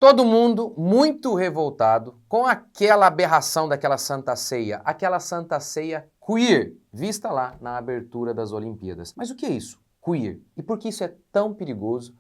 Todo mundo muito revoltado com aquela aberração daquela Santa Ceia, aquela Santa Ceia queer, vista lá na abertura das Olimpíadas. Mas o que é isso? Queer. E por que isso é tão perigoso,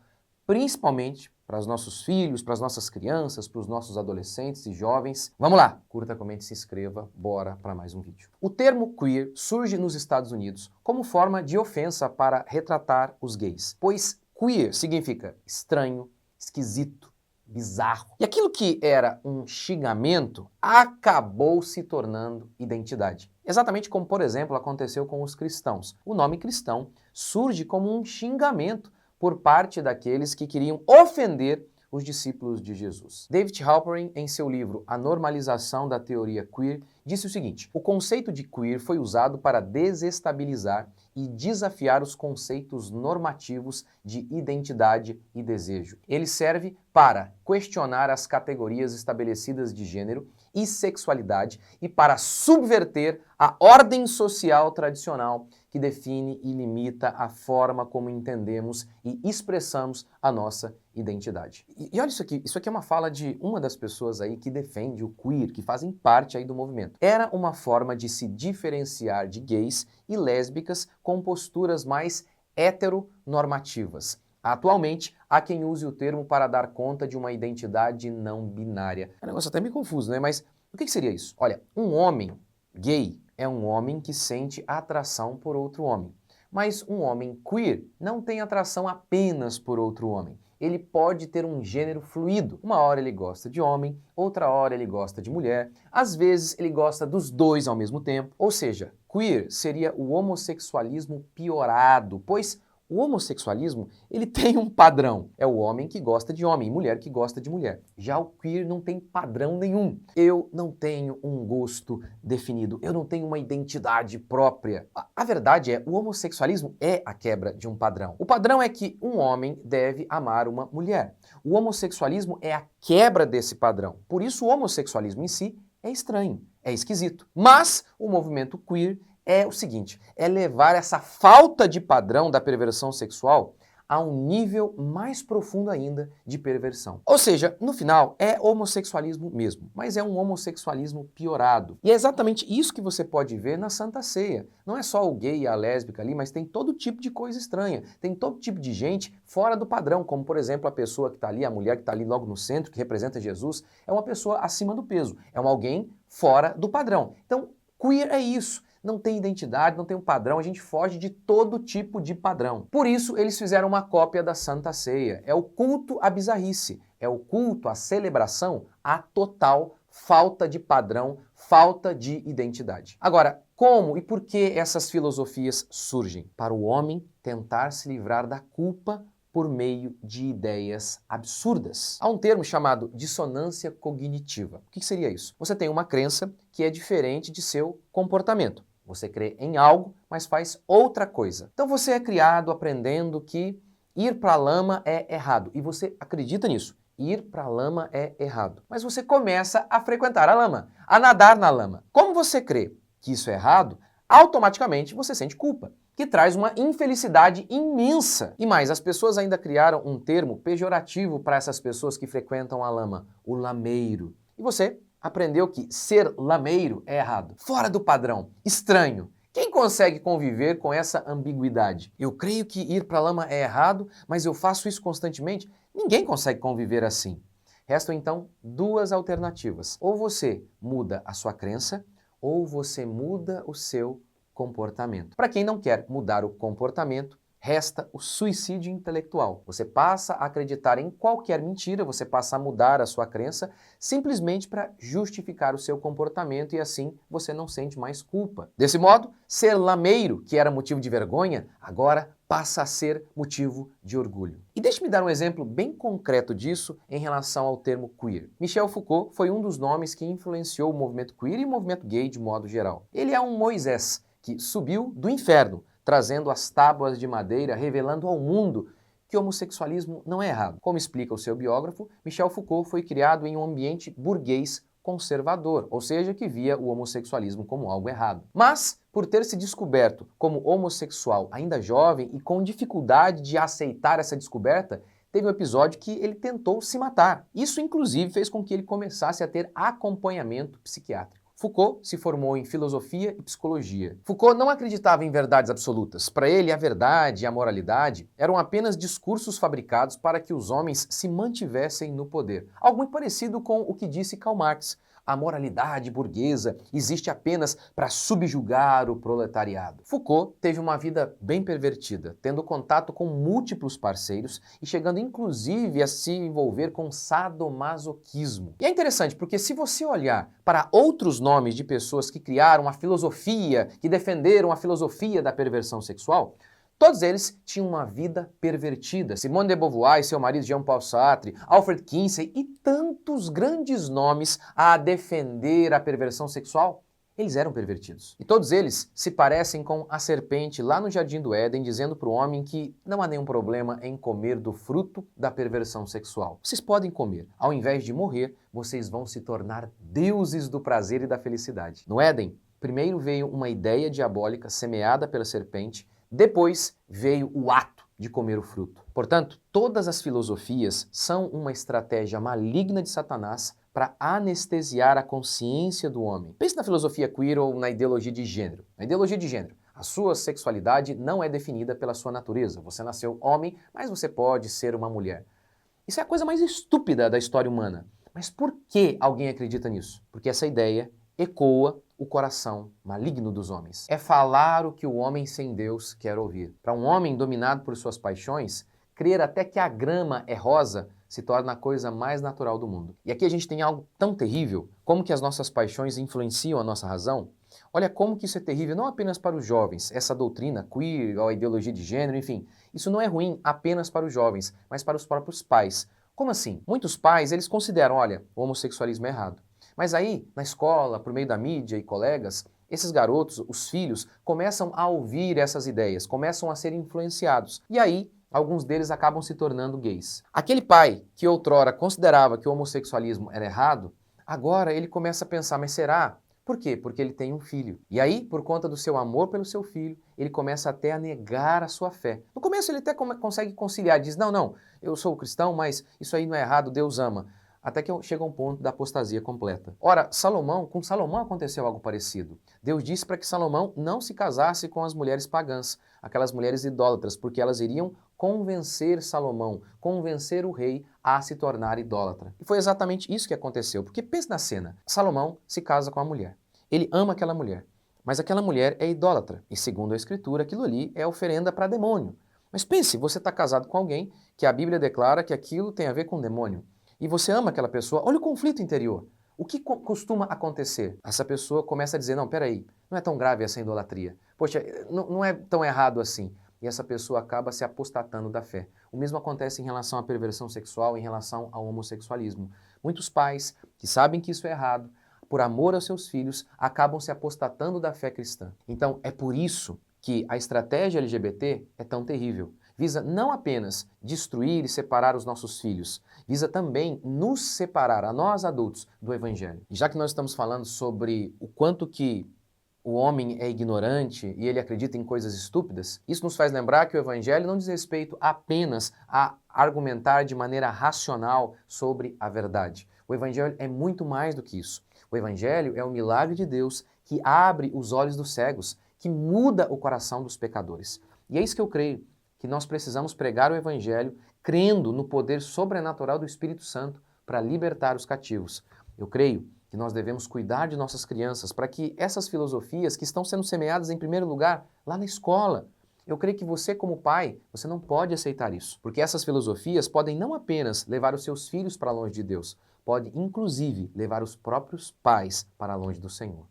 principalmente para os nossos filhos, para as nossas crianças, para os nossos adolescentes e jovens? Vamos lá! Curta, comente, se inscreva, bora para mais um vídeo. O termo queer surge nos Estados Unidos como forma de ofensa para retratar os gays, pois queer significa estranho, esquisito, bizarro. E aquilo que era um xingamento acabou se tornando identidade. Exatamente como, por exemplo, aconteceu com os cristãos. O nome cristão surge como um xingamento por parte daqueles que queriam ofender os discípulos de Jesus. David Halperin, em seu livro A Normalização da Teoria Queer, disse o seguinte: o conceito de queer foi usado para desestabilizar e desafiar os conceitos normativos de identidade e desejo. Ele serve para questionar as categorias estabelecidas de gênero e sexualidade e para subverter a ordem social tradicional que define e limita a forma como entendemos e expressamos a nossa identidade. E olha isso aqui é uma fala de uma das pessoas aí que defende o queer, que fazem parte aí do movimento. Era uma forma de se diferenciar de gays e lésbicas com posturas mais heteronormativas. Atualmente, há quem use o termo para dar conta de uma identidade não binária. É um negócio até meio confuso, né? Mas o que seria isso? Olha, um homem gay é um homem que sente atração por outro homem. Mas um homem queer não tem atração apenas por outro homem. Ele pode ter um gênero fluido. Uma hora ele gosta de homem, outra hora ele gosta de mulher, às vezes ele gosta dos dois ao mesmo tempo. Ou seja, queer seria o homossexualismo piorado, pois o homossexualismo, ele tem um padrão. É o homem que gosta de homem e mulher que gosta de mulher. Já o queer não tem padrão nenhum. Eu não tenho um gosto definido. Eu não tenho uma identidade própria. A verdade é, o homossexualismo é a quebra de um padrão. O padrão é que um homem deve amar uma mulher. O homossexualismo é a quebra desse padrão. Por isso o homossexualismo em si é estranho, é esquisito. Mas o movimento queer é o seguinte, é levar essa falta de padrão da perversão sexual a um nível mais profundo ainda de perversão. Ou seja, no final, é homossexualismo mesmo, mas é um homossexualismo piorado. E é exatamente isso que você pode ver na Santa Ceia. Não é só o gay e a lésbica ali, mas tem todo tipo de coisa estranha. Tem todo tipo de gente fora do padrão, como por exemplo a pessoa que está ali, a mulher que está ali logo no centro, que representa Jesus, é uma pessoa acima do peso, é um alguém fora do padrão. Então, queer é isso. Não tem identidade, não tem um padrão, a gente foge de todo tipo de padrão. Por isso, eles fizeram uma cópia da Santa Ceia. É o culto à bizarrice, é o culto à celebração à total falta de padrão, falta de identidade. Agora, como e por que essas filosofias surgem? Para o homem tentar se livrar da culpa por meio de ideias absurdas. Há um termo chamado dissonância cognitiva. O que seria isso? Você tem uma crença que é diferente de seu comportamento. Você crê em algo, mas faz outra coisa. Então você é criado aprendendo que ir para a lama é errado. E você acredita nisso. Ir para a lama é errado. Mas você começa a frequentar a lama, a nadar na lama. Como você crê que isso é errado, automaticamente você sente culpa, que traz uma infelicidade imensa. E mais, as pessoas ainda criaram um termo pejorativo para essas pessoas que frequentam a lama, o lameiro. E você aprendeu que ser lameiro é errado, fora do padrão, estranho. Quem consegue conviver com essa ambiguidade? Eu creio que ir para a lama é errado, mas eu faço isso constantemente. Ninguém consegue conviver assim. Restam então duas alternativas. Ou você muda a sua crença, ou você muda o seu comportamento. Para quem não quer mudar o comportamento, resta o suicídio intelectual. Você passa a acreditar em qualquer mentira, você passa a mudar a sua crença simplesmente para justificar o seu comportamento e assim você não sente mais culpa. Desse modo, ser lameiro, que era motivo de vergonha, agora passa a ser motivo de orgulho. E deixe-me dar um exemplo bem concreto disso em relação ao termo queer. Michel Foucault foi um dos nomes que influenciou o movimento queer e o movimento gay de modo geral. Ele é um Moisés que subiu do inferno, trazendo as tábuas de madeira, revelando ao mundo que o homossexualismo não é errado. Como explica o seu biógrafo, Michel Foucault foi criado em um ambiente burguês conservador, ou seja, que via o homossexualismo como algo errado. Mas, por ter se descoberto como homossexual ainda jovem e com dificuldade de aceitar essa descoberta, teve um episódio que ele tentou se matar. Isso, inclusive, fez com que ele começasse a ter acompanhamento psiquiátrico. Foucault se formou em filosofia e psicologia. Foucault não acreditava em verdades absolutas. Para ele, a verdade e a moralidade eram apenas discursos fabricados para que os homens se mantivessem no poder. Algo muito parecido com o que disse Karl Marx. A moralidade burguesa existe apenas para subjugar o proletariado. Foucault teve uma vida bem pervertida, tendo contato com múltiplos parceiros e chegando inclusive a se envolver com sadomasoquismo. E é interessante porque se você olhar para outros nomes de pessoas que criaram a filosofia, que defenderam a filosofia da perversão sexual, todos eles tinham uma vida pervertida. Simone de Beauvoir e seu marido Jean-Paul Sartre, Alfred Kinsey e tantos grandes nomes a defender a perversão sexual, eles eram pervertidos. E todos eles se parecem com a serpente lá no Jardim do Éden, dizendo para o homem que não há nenhum problema em comer do fruto da perversão sexual. Vocês podem comer. Ao invés de morrer, vocês vão se tornar deuses do prazer e da felicidade. No Éden, primeiro veio uma ideia diabólica semeada pela serpente. Depois veio o ato de comer o fruto. Portanto, todas as filosofias são uma estratégia maligna de Satanás para anestesiar a consciência do homem. Pense na filosofia queer ou na ideologia de gênero. Na ideologia de gênero, a sua sexualidade não é definida pela sua natureza. Você nasceu homem, mas você pode ser uma mulher. Isso é a coisa mais estúpida da história humana. Mas por que alguém acredita nisso? Porque essa ideia ecoa o coração maligno dos homens. É falar o que o homem sem Deus quer ouvir. Para um homem dominado por suas paixões, crer até que a grama é rosa se torna a coisa mais natural do mundo. E aqui a gente tem algo tão terrível, como que as nossas paixões influenciam a nossa razão. Olha como que isso é terrível não apenas para os jovens, essa doutrina queer, ou a ideologia de gênero, enfim. Isso não é ruim apenas para os jovens, mas para os próprios pais. Como assim? Muitos pais, eles consideram, olha, o homossexualismo é errado. Mas aí, na escola, por meio da mídia e colegas, esses garotos, os filhos, começam a ouvir essas ideias, começam a ser influenciados. E aí, alguns deles acabam se tornando gays. Aquele pai que outrora considerava que o homossexualismo era errado, agora ele começa a pensar, mas será? Por quê? Porque ele tem um filho. E aí, por conta do seu amor pelo seu filho, ele começa até a negar a sua fé. No começo ele até consegue conciliar, diz, não, eu sou cristão, mas isso aí não é errado, Deus ama. Até que chega um ponto da apostasia completa. Ora, com Salomão aconteceu algo parecido. Deus disse para que Salomão não se casasse com as mulheres pagãs, aquelas mulheres idólatras, porque elas iriam convencer Salomão, convencer o rei a se tornar idólatra. E foi exatamente isso que aconteceu, porque pensa na cena. Salomão se casa com a mulher. Ele ama aquela mulher, mas aquela mulher é idólatra. E segundo a escritura, aquilo ali é oferenda para demônio. Mas pense, você está casado com alguém que a Bíblia declara que aquilo tem a ver com demônio. E você ama aquela pessoa, olha o conflito interior. O que costuma acontecer? Essa pessoa começa a dizer, não, peraí, não é tão grave essa idolatria. Poxa, não é tão errado assim. E essa pessoa acaba se apostatando da fé. O mesmo acontece em relação à perversão sexual, em relação ao homossexualismo. Muitos pais que sabem que isso é errado, por amor aos seus filhos, acabam se apostatando da fé cristã. Então, é por isso que a estratégia LGBT é tão terrível. Visa não apenas destruir e separar os nossos filhos, visa também nos separar, a nós adultos, do Evangelho. E já que nós estamos falando sobre o quanto que o homem é ignorante e ele acredita em coisas estúpidas, isso nos faz lembrar que o Evangelho não diz respeito apenas a argumentar de maneira racional sobre a verdade. O Evangelho é muito mais do que isso. O Evangelho é o milagre de Deus que abre os olhos dos cegos, que muda o coração dos pecadores. E é isso que eu creio, que nós precisamos pregar o Evangelho crendo no poder sobrenatural do Espírito Santo para libertar os cativos. Eu creio que nós devemos cuidar de nossas crianças para que essas filosofias que estão sendo semeadas em primeiro lugar lá na escola, eu creio que você como pai, você não pode aceitar isso, porque essas filosofias podem não apenas levar os seus filhos para longe de Deus, pode inclusive levar os próprios pais para longe do Senhor.